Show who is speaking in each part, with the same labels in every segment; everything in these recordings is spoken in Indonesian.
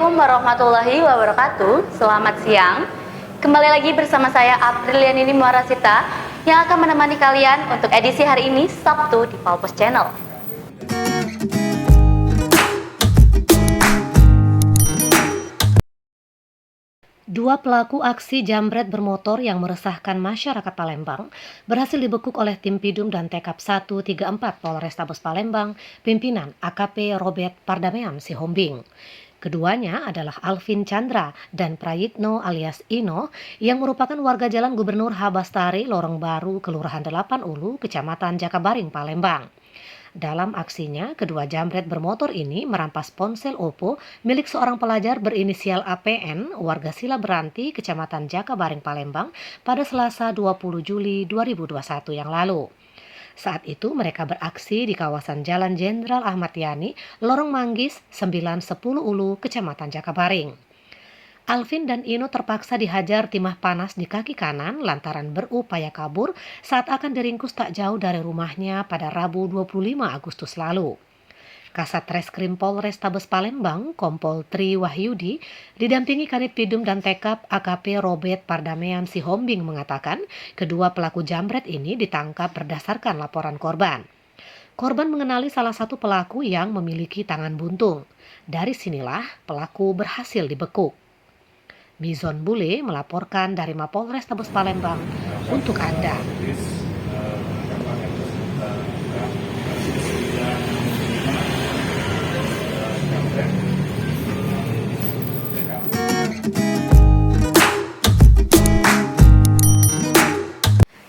Speaker 1: Assalamualaikum warahmatullahi wabarakatuh. Selamat siang. Kembali lagi bersama saya Aprilianini Muarasita yang akan menemani kalian untuk edisi hari ini Sabtu di Palpos Channel. Dua pelaku aksi jambret bermotor yang meresahkan masyarakat Palembang berhasil dibekuk oleh tim Pidum dan Tekap 134 Polrestabes Palembang, pimpinan AKP Robert Pardamean Sihombing. Keduanya adalah Alvin Chandra dan Prayitno alias Ino yang merupakan warga Jalan Gubernur Habastari, Lorong Baru, Kelurahan 8 Ulu, Kecamatan Jakabaring, Palembang. Dalam aksinya, kedua jambret bermotor ini merampas ponsel Oppo milik seorang pelajar berinisial APN, warga Sila Beranti, Kecamatan Jakabaring, Palembang, pada Selasa 20 Juli 2021 yang lalu. Saat itu mereka beraksi di kawasan Jalan Jenderal Ahmad Yani, Lorong Manggis, 9-10 Ulu, Kecamatan Jakabaring. Alvin dan Ino terpaksa dihajar timah panas di kaki kanan lantaran berupaya kabur saat akan diringkus tak jauh dari rumahnya pada Rabu 25 Agustus lalu. Kasat Reskrim Polrestabes Palembang, Kompol Tri Wahyudi, didampingi Kanit Pidum dan Tekap AKP Robert Pardamean Sihombing mengatakan kedua pelaku jambret ini ditangkap berdasarkan laporan korban. Korban mengenali salah satu pelaku yang memiliki tangan buntung. Dari sinilah pelaku berhasil dibekuk. Mizon Bule melaporkan dari Mapolres Tabes Palembang untuk Anda.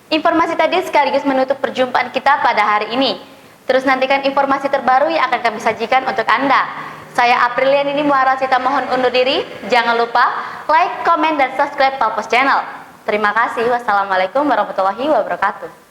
Speaker 1: Informasi tadi sekaligus menutup perjumpaan kita pada hari ini. Terus nantikan informasi terbaru yang akan kami sajikan untuk Anda. Saya Aprilianini Muarasita mohon undur diri. Jangan lupa like, komen, dan subscribe Palpos Channel. Terima kasih. Wassalamualaikum warahmatullahi wabarakatuh.